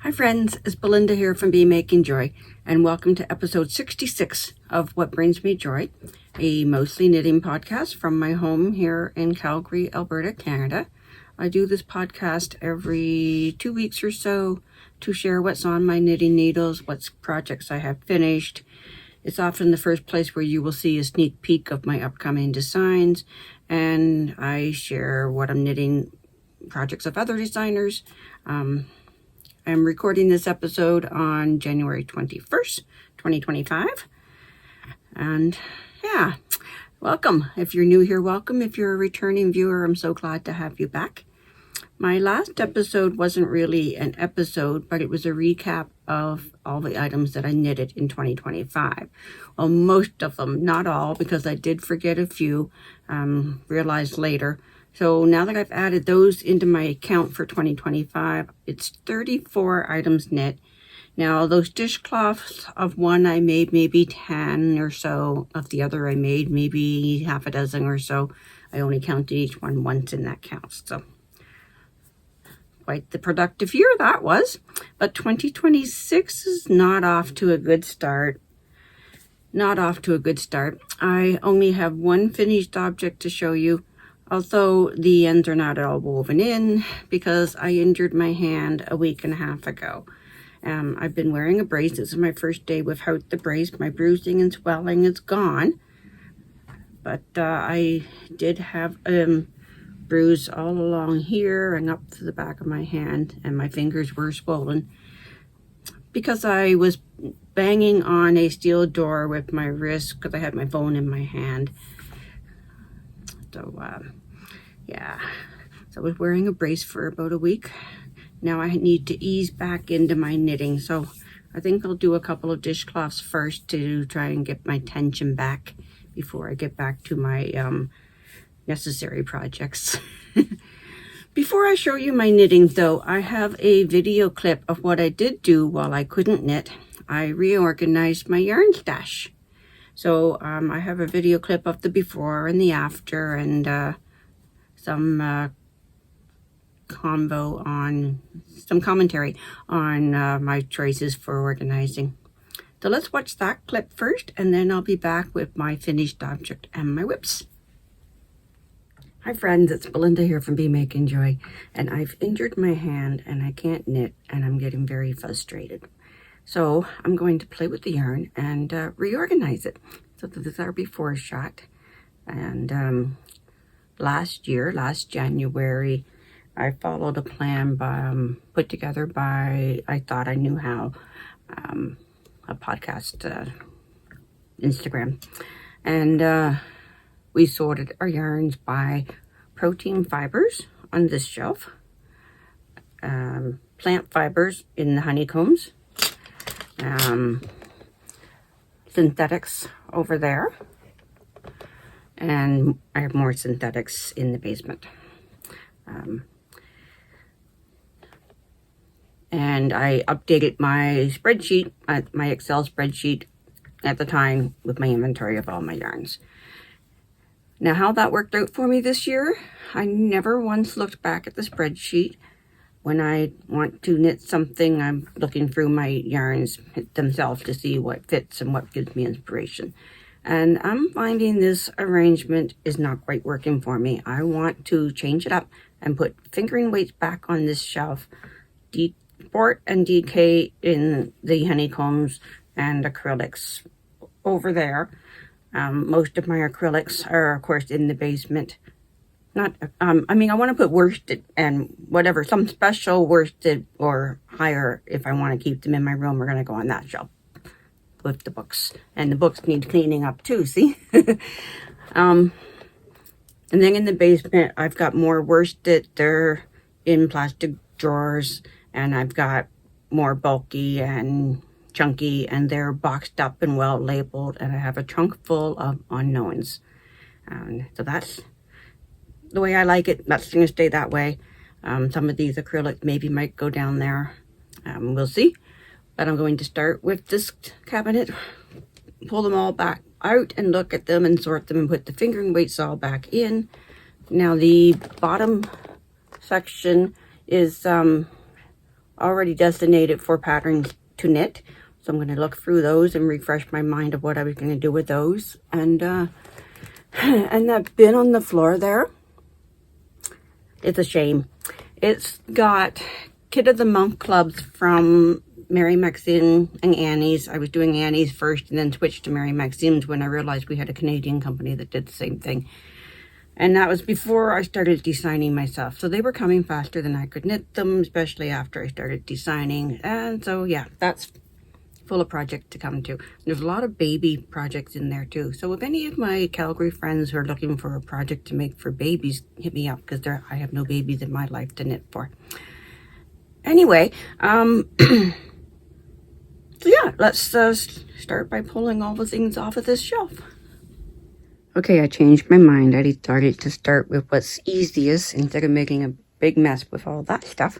Hi friends, it's Belinda here from Be Making Joy, and welcome to episode 66 of What Brings Me Joy, a mostly knitting podcast from my home here in Calgary, Alberta, Canada. I do this podcast every 2 weeks or so to share what's on my knitting needles, what projects I have finished. It's often the first place where you will see a sneak peek of my upcoming designs, and I share what I'm knitting, projects of other designers. I'm recording this episode on January 21st, 2025. And yeah, welcome. If you're new here, welcome. If you're a returning viewer, I'm so glad to have you back. My last episode wasn't really an episode, but it was a recap of all the items that I knitted in 2025. Well, most of them, not all, because I did forget a few, realized later. So now that I've added those into my count for 2025, it's 34 items knit. Now those dishcloths of one I made maybe 10 or so, of the other I made maybe half a dozen or so. I only counted each one once in that count. So quite the productive year that was. But 2026 is not off to a good start. I only have one finished object to show you, although the ends are not all woven in because I injured my hand a week and a half ago. I've been wearing a brace. This is my first day without the brace. My bruising and swelling is gone. But I did have bruise all along here and up to the back of my hand, and my fingers were swollen because I was banging on a steel door with my wrist because I had my phone in my hand. So yeah, so I was wearing a brace for about a week. Now I need to ease back into my knitting, so I think I'll do a couple of dishcloths first to try and get my tension back before I get back to my necessary projects. Before I show you my knitting though, I have a video clip of what I did do while I couldn't knit. I reorganized my yarn stash. So I have a video clip of the before and the after, and some commentary on my choices for organizing. So let's watch that clip first, and then I'll be back with my finished object and my whips. Hi friends, it's Belinda here from Be Making Joy, and I've injured my hand and I can't knit, and I'm getting very frustrated. So I'm going to play with the yarn and reorganize it. So this is our before shot. And last January, I followed a plan put together by I Thought I Knew How, a podcast, Instagram. And we sorted our yarns by protein fibers on this shelf, plant fibers in the honeycombs, synthetics over there, and I have more synthetics in the basement. And I updated my spreadsheet, my Excel spreadsheet at the time with my inventory of all my yarns. Now, how that worked out for me this year, I never once looked back at the spreadsheet. When I want to knit something, I'm looking through my yarns themselves to see what fits and what gives me inspiration. And I'm finding this arrangement is not quite working for me. I want to change it up and put fingering weights back on this shelf, Sport and DK in the honeycombs, and acrylics over there. Most of my acrylics are, of course, in the basement. I want to put worsted and whatever, some special worsted or higher. If I want to keep them in my room, we're going to go on that shelf with the books. And the books need cleaning up too, see? And then in the basement, I've got more worsted. They're in plastic drawers, and I've got more bulky and chunky, and they're boxed up and well labeled, and I have a trunk full of unknowns. And so that's the way I like it. That's going to stay that way. Some of these acrylics maybe might go down there. We'll see. But I'm going to start with this cabinet, pull them all back out and look at them and sort them and put the fingering weights all back in. Now the bottom section is already designated 4 patterns to knit. So I'm going to look through those and refresh my mind of what I was going to do with those. And that bin on the floor there, it's a shame. It's got Kit of the Month clubs from Mary Maxine and Annie's. I was doing Annie's first and then switched to Mary Maxine's when I realized we had a Canadian company that did the same thing. And that was before I started designing myself. So they were coming faster than I could knit them, especially after I started designing. And so, yeah, that's full of projects to come to. There's a lot of baby projects in there too. So if any of my Calgary friends are looking for a project to make for babies, hit me up, because I have no babies in my life to knit for. Anyway, so yeah, let's start by pulling all the things off of this shelf. Okay, I changed my mind. I decided to start with what's easiest instead of making a big mess with all that stuff.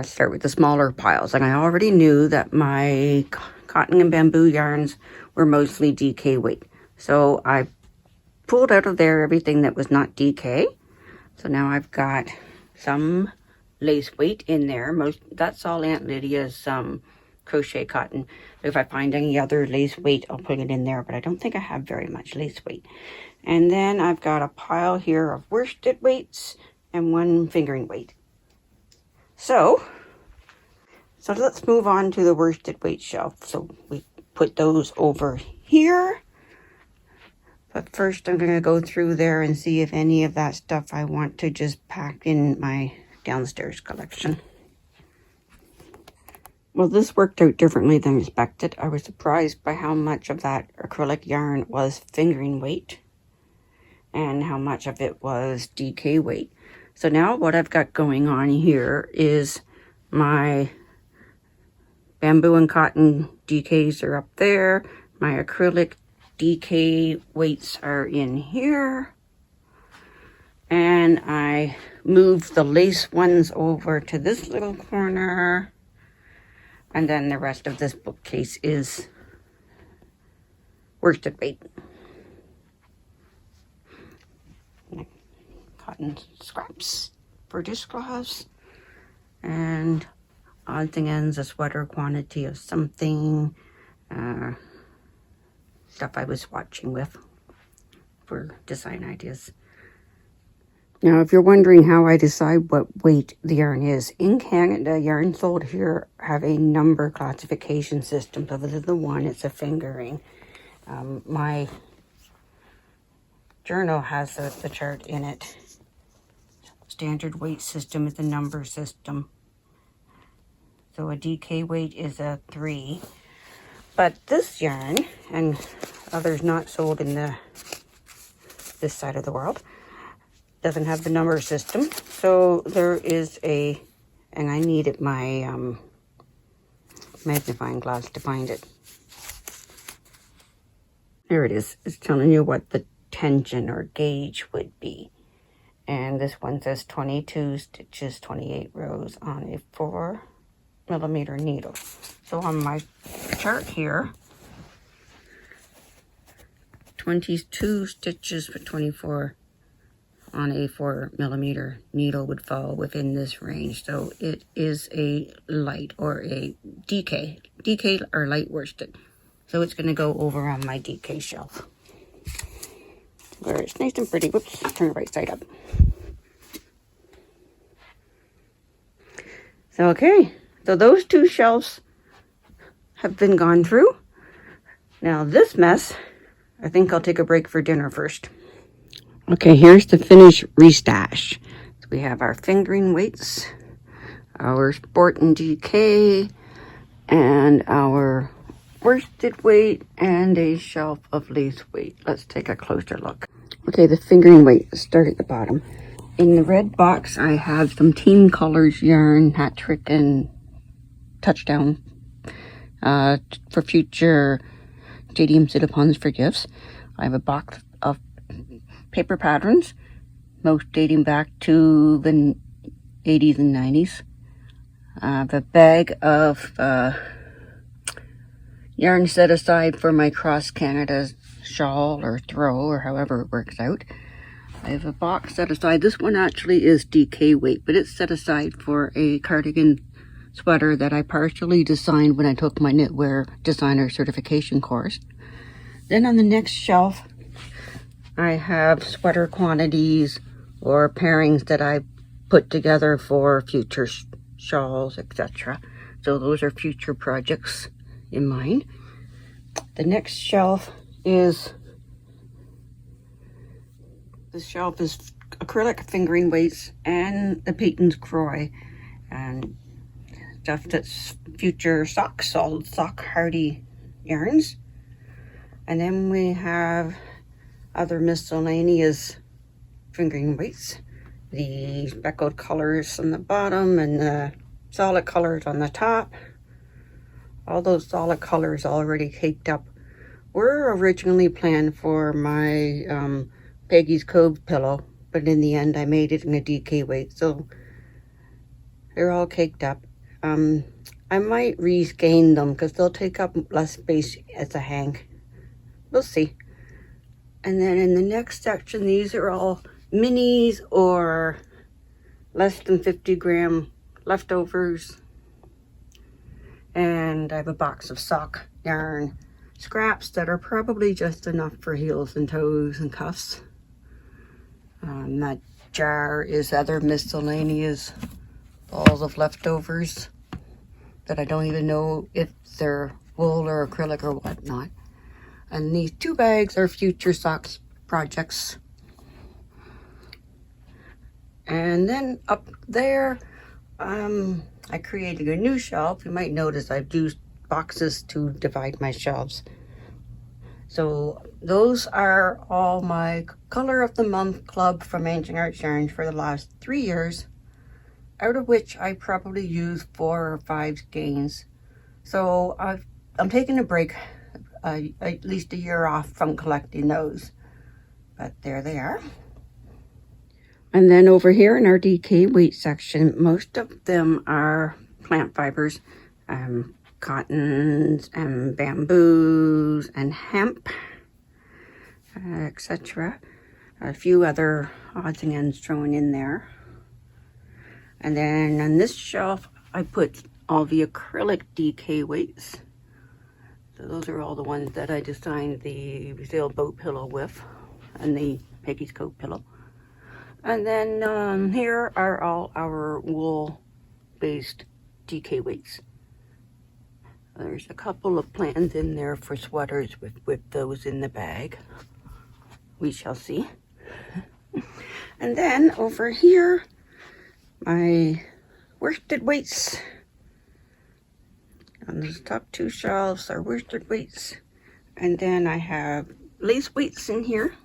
Start with the smaller piles. And I already knew that my cotton and bamboo yarns were mostly DK weight. So I pulled out of there everything that was not DK. So now I've got some lace weight in there. That's all Aunt Lydia's crochet cotton. If I find any other lace weight, I'll put it in there, but I don't think I have very much lace weight. And then I've got a pile here of worsted weights and 1 fingering weight. So let's move on to the worsted weight shelf. So we put those over here. But first I'm going to go through there and see if any of that stuff I want to just pack in my downstairs collection. Well, this worked out differently than expected. I was surprised by how much of that acrylic yarn was fingering weight and how much of it was DK weight. So now what I've got going on here is my bamboo and cotton DKs are up there. My acrylic DK weights are in here. And I moved the lace ones over to this little corner. And then the rest of this bookcase is worsted weight. Cotton scraps for dishcloths. And odds and ends, a sweater quantity of something. Stuff I was watching with for design ideas. Now, if you're wondering how I decide what weight the yarn is, in Canada, yarn sold here have a number classification system. So this is the one, it's a fingering. My journal has the chart in it. Standard weight system is the number system. So a DK weight is a 3. But this yarn, and others not sold in this side of the world, doesn't have the number system. So there is and I needed my magnifying glass to find it. There it is. It's telling you what the tension or gauge would be. And this one says 22 stitches, 28 rows on a 4mm needle. So on my chart here, 22 stitches for 24 on a 4mm needle would fall within this range. So it is a light or a DK or light worsted. So it's going to go over on my DK shelf, where it's nice and pretty. Whoops, turn it right side up. So, okay, so those 2 shelves have been gone through. Now this mess, I think I'll take a break for dinner first. Okay, here's the finished restash. So we have our fingering weights, our sport and DK, and our worsted weight, and a shelf of lace weight. Let's take a closer look. Okay, the fingering weight, let's start at the bottom. In the red box, I have some Team Colors yarn, Hat Trick and Touchdown, for future JDM sit-upons for gifts. I have a box of paper patterns, most dating back to the 80s and 90s. I have a bag of yarn set aside for my Cross Canada shawl or throw, or however it works out. I have a box set aside. This one actually is DK weight, but it's set aside for a cardigan sweater that I partially designed when I took my knitwear designer certification course. Then on the next shelf, I have sweater quantities or pairings that I put together for future shawls, etc. So those are future projects in mind. The next shelf is acrylic fingering weights and the Mittens Croy and stuff that's future socks, solid sock hardy yarns. And then we have other miscellaneous fingering weights, the speckled colors on the bottom and the solid colors on the top. All those solid colors already caked up were originally planned for my Peggy's Cove pillow, but in the end I made it in a DK weight, so they're all caked up. I might reskein them because they'll take up less space as a hang. We'll see. And then in the next section, these are all minis or less than 50 gram leftovers. And I have a box of sock yarn scraps that are probably just enough for heels and toes and cuffs. That jar is other miscellaneous balls of leftovers that I don't even know if they're wool or acrylic or whatnot. And these 2 bags are future socks projects. And then up there, I created a new shelf. You might notice I've used boxes to divide my shelves. So those are all my Color of the Month Club from Ancient Arts Yarns for the last 3 years, out of which I probably use 4 or 5 skeins. So I'm taking a break, at least a year off from collecting those. But there they are. And then over here in our DK weight section, most of them are plant fibers, cottons and bamboos and hemp, etc. A few other odds and ends thrown in there. And then on this shelf, I put all the acrylic DK weights. So those are all the ones that I designed the sailboat pillow with and the Peggy's Cove pillow. And then here are all our wool-based DK weights. There's a couple of plans in there for sweaters with those in the bag. We shall see. And then over here, my worsted weights. On the top 2 shelves are worsted weights. And then I have lace weights in here.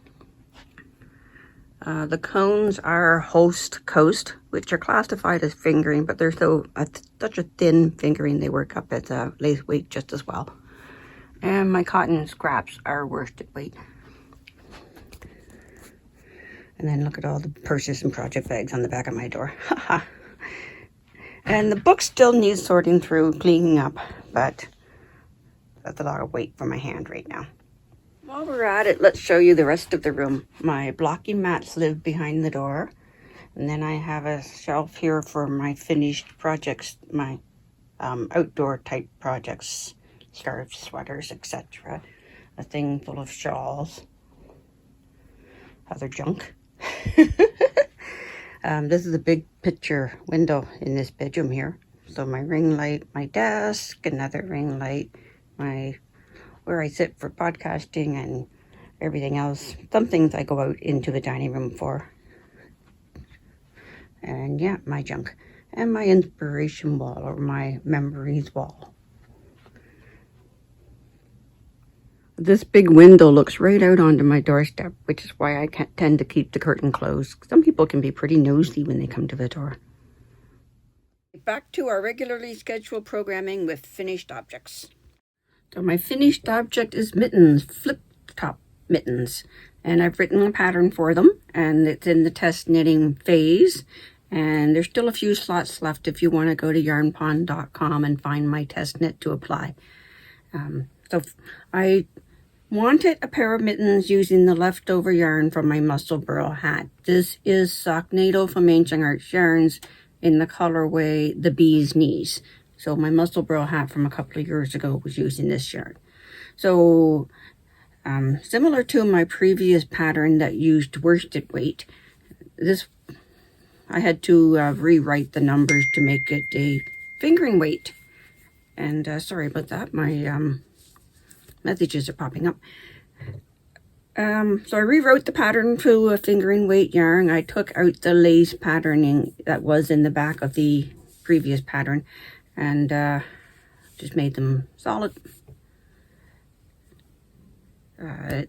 The cones are Host Coast, which are classified as fingering, but they're such a thin fingering they work up as a lace weight just as well. And my cotton scraps are worsted weight. And then look at all the purses and project bags on the back of my door. And the book still needs sorting through, cleaning up, but that's a lot of weight for my hand right now. While we're at it, let's show you the rest of the room. My blocking mats live behind the door. And then I have a shelf here for my finished projects, my outdoor type projects, scarves, sweaters, etc. A thing full of shawls, other junk. This is a big picture window in this bedroom here. So my ring light, my desk, another ring light, where I sit for podcasting and everything else. Some things I go out into the dining room for. And yeah, my junk. And my inspiration wall, or my memories wall. This big window looks right out onto my doorstep, which is why I tend to keep the curtain closed. Some people can be pretty nosy when they come to the door. Back to our regularly scheduled programming with finished objects. So my finished object is Mittens, flip-top mittens. And I've written a pattern for them, and it's in the test knitting phase. And there's still a few slots left if you want to go to yarnpond.com and find my test knit to apply. So I wanted a pair of mittens using the leftover yarn from my mussel burl hat. This is Sock Needle from Ancient Arts Yarns in the colorway The Bee's Knees. So my Musselburgh hat from a couple of years ago was using this yarn. So similar to my previous pattern that used worsted weight, this I had to rewrite the numbers to make it a fingering weight. And sorry about that, my messages are popping up. So I rewrote the pattern to a fingering weight yarn. I took out the lace patterning that was in the back of the previous pattern and just made them solid. I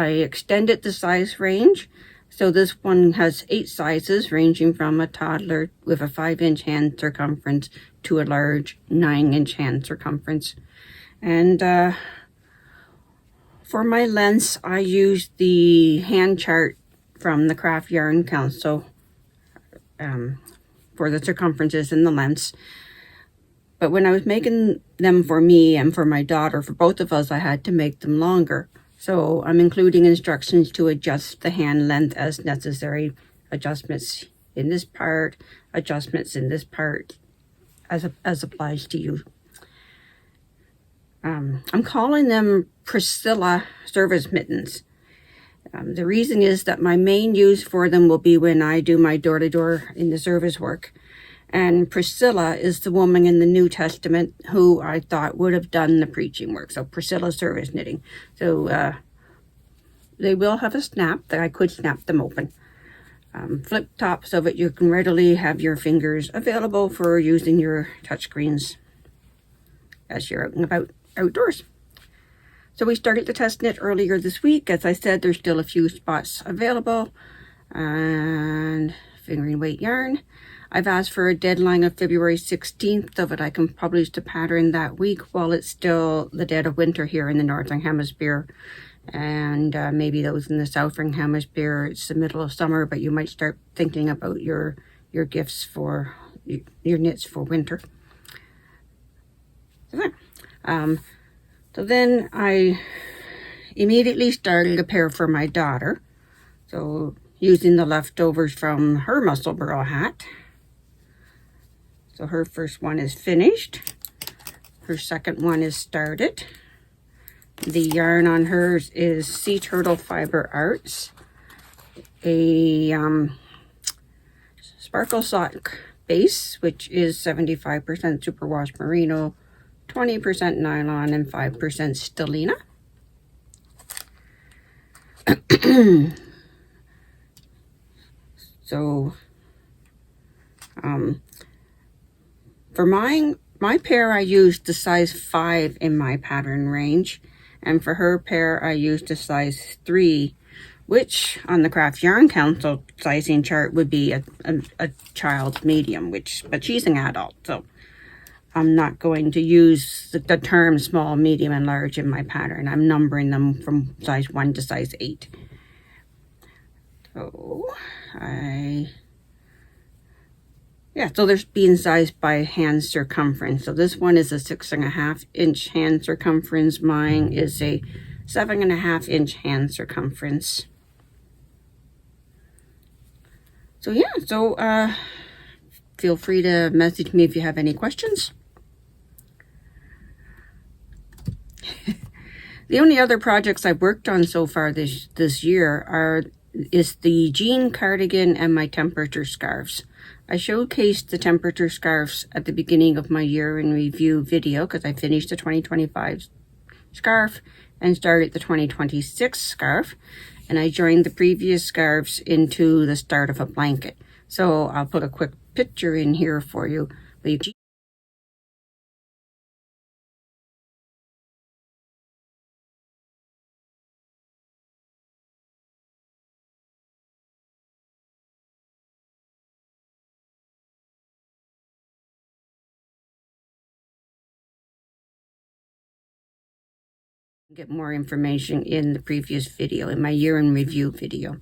extended the size range. So this one has 8 sizes ranging from a toddler with a 5-inch hand circumference to a large 9-inch hand circumference. And for my lengths, I used the hand chart from the Craft Yarn Council for the circumferences and the lengths. But when I was making them for me and for my daughter, for both of us, I had to make them longer. So I'm including instructions to adjust the hand length as necessary. Adjustments in this part, adjustments in this part, as applies to you. I'm calling them Priscilla service mittens. The reason is that my main use for them will be when I do my door-to-door in the service work. And Priscilla is the woman in the New Testament who I thought would have done the preaching work. So Priscilla service knitting. So they will have a snap that I could snap them open. Flip top so that you can readily have your fingers available for using your touchscreens as you're out and about outdoors. So we started the test knit earlier this week. As I said, there's still a few spots available. And fingering weight yarn. I've asked for a deadline of February 16th so that I can publish the pattern that week while it's still the dead of winter here in the Northern Hemisphere. And maybe those in the Southern Hemisphere, it's the middle of summer, but you might start thinking about your gifts for your knits for winter. So then I immediately started a pair for my daughter. So using the leftovers from her Musselburgh hat. So her first one is finished. Her second one is started. The yarn on hers is Sea Turtle Fiber Arts. A sparkle sock base, which is 75% superwash merino, 20% nylon, and 5% stellina. So, for my pair, I used the size 5 in my pattern range. And for her pair, I used a size 3, which on the Craft Yarn Council sizing chart would be a child's medium, but she's an adult. So I'm not going to use the term small, medium, and large in my pattern. I'm numbering them from size 1 to size 8. So so they're being sized by hand circumference. So this one is a 6.5-inch hand circumference. Mine is a 7.5-inch hand circumference. So feel free to message me if you have any questions. The only other projects I've worked on so far this year is the jean cardigan and my temperature scarves. I showcased the temperature scarves at the beginning of my year in review video because I finished the 2025 scarf and started the 2026 scarf, and I joined the previous scarves into the start of a blanket. So I'll put a quick picture in here for you. Get more information in the previous video, in my year in review video.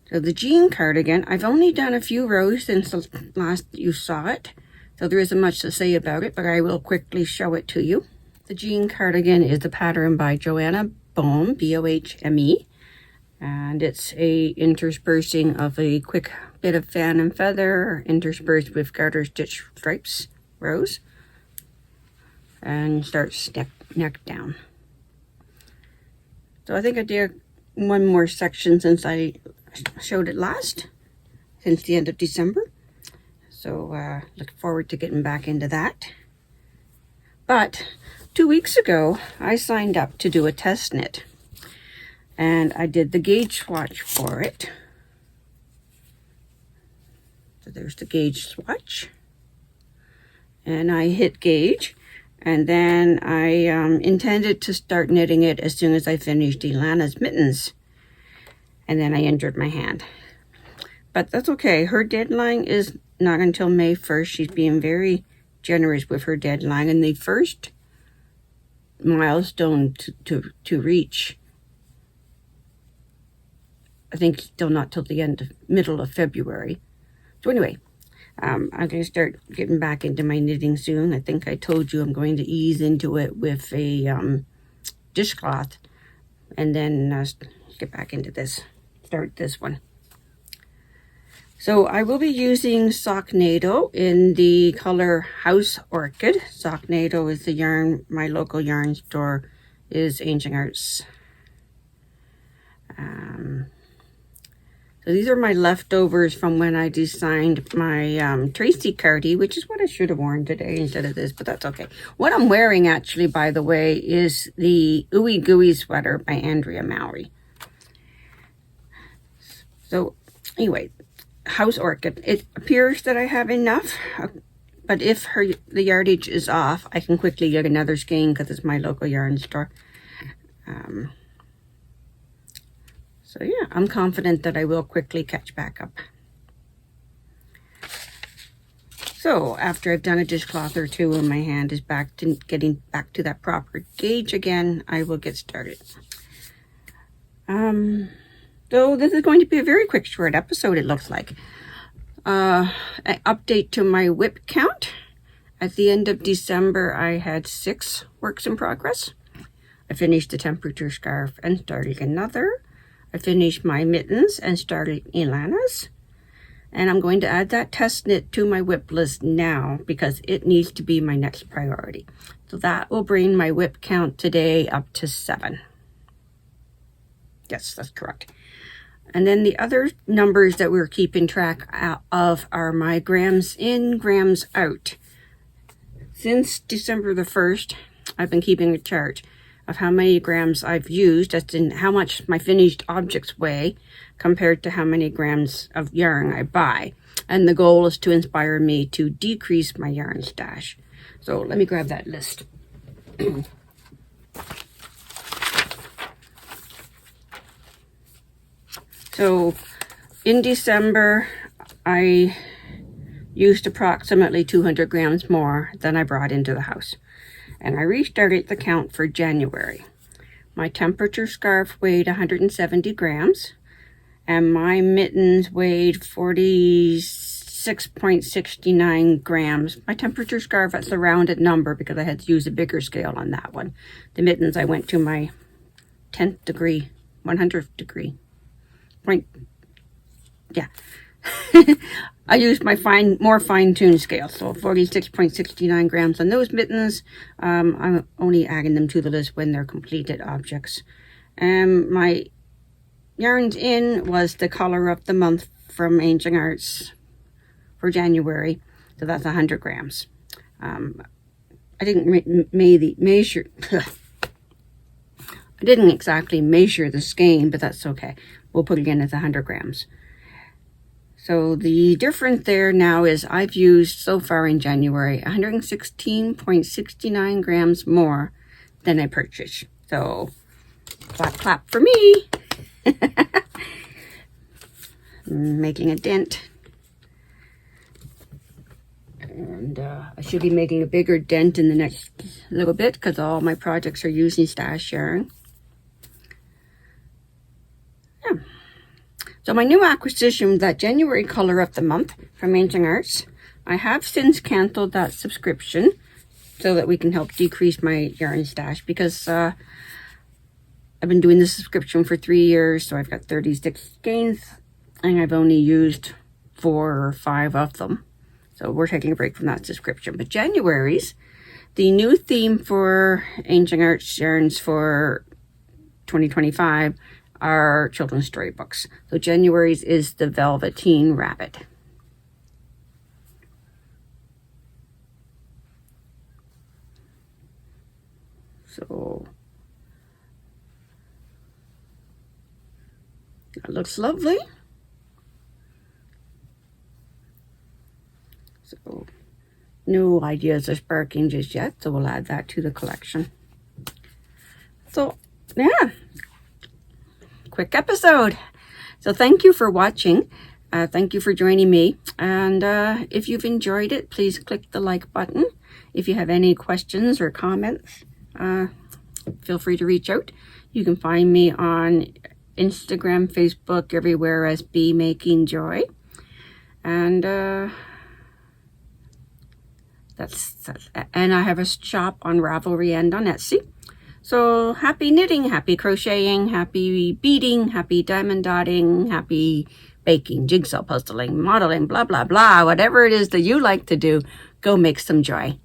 So the jean cardigan, I've only done a few rows since the last you saw it, so there isn't much to say about it, but I will quickly show it to you. The jean cardigan is the pattern by Joanna Bohme, B-O-H-M-E, and it's a interspersing of a quick bit of fan and feather interspersed with garter stitch stripes rows and starts neck down. So I think I did one more section since I showed it last, since the end of December. So look forward to getting back into that. But 2 weeks ago, I signed up to do a test knit. And I did the gauge swatch for it. So there's the gauge swatch. And I hit gauge. And then I intended to start knitting it as soon as I finished Ilana's mittens. And then I injured my hand. But that's okay. Her deadline is not until May 1st. She's being very generous with her deadline. And the first milestone to reach, I think still not till the middle of February. So anyway, I'm going to start getting back into my knitting soon. I think I told you I'm going to ease into it with a dishcloth, and then get back into this, start this one. So I will be using Socknado in the color House Orchid. Socknado is the yarn, my local yarn store is Ancient Arts. So these are my leftovers from when I designed my Tracy cardi, which is what I should have worn today instead of this, but that's okay. What I'm wearing actually, by the way, is the Ooey Gooey sweater by Andrea Mowry. So anyway, House Orchid. It appears that I have enough, but if the yardage is off, I can quickly get another skein because it's my local yarn store. So yeah, I'm confident that I will quickly catch back up. So after I've done a dishcloth or two and my hand is back to getting back to that proper gauge again, I will get started. So this is going to be a very quick short episode, it looks like. An update to my WIP count. At the end of December, I had 6 works in progress. I finished the temperature scarf and started another. I finished my mittens and started Ilana's. And I'm going to add that test knit to my WIP list now because it needs to be my next priority. So that will bring my WIP count today up to 7. Yes, that's correct. And then the other numbers that we're keeping track of are my grams in, grams out. Since December the 1st, I've been keeping a chart of how many grams I've used, that's in how much my finished objects weigh compared to how many grams of yarn I buy. And the goal is to inspire me to decrease my yarn stash. So let me grab that list. So in December, I used approximately 200 grams more than I brought into the house. And I restarted the count for January. My temperature scarf weighed 170 grams, and my mittens weighed 46.69 grams. My temperature scarf, that's a rounded number because I had to use a bigger scale on that one. The mittens, I went to my 10th degree, 100th degree. Yeah. I used my more fine-tuned scale, so 46.69 grams on those mittens. I'm only adding them to the list when they're completed objects. My yarns in was the color of the month from Ancient Arts for January, so that's 100 grams. I didn't measure. I didn't exactly measure the skein, but that's okay. We'll put it in as 100 grams. So the difference there now is I've used so far in January 116.69 grams more than I purchased. So clap, clap for me. Making a dent. And I should be making a bigger dent in the next little bit because all my projects are using stash yarn. Yeah. So my new acquisition, that January color of the month from Ancient Arts, I have since canceled that subscription so that we can help decrease my yarn stash because I've been doing this subscription for 3 years, so I've got 36 skeins and I've only used 4 or 5 of them. So we're taking a break from that subscription. But January's, the new theme for Ancient Arts Yarns for 2025 are children's storybooks. So January's is the Velveteen Rabbit. So that looks lovely. So no ideas are sparking just yet, so we'll add that to the collection. So yeah, quick episode. So thank you for watching. Thank you for joining me. And if you've enjoyed it, please click the like button. If you have any questions or comments, feel free to reach out. You can find me on Instagram, Facebook, everywhere as Be Making Joy. And and I have a shop on Ravelry and on Etsy. So happy knitting, happy crocheting, happy beading, happy diamond dotting, happy baking, jigsaw puzzling, modeling, blah, blah, blah. Whatever it is that you like to do, go make some joy.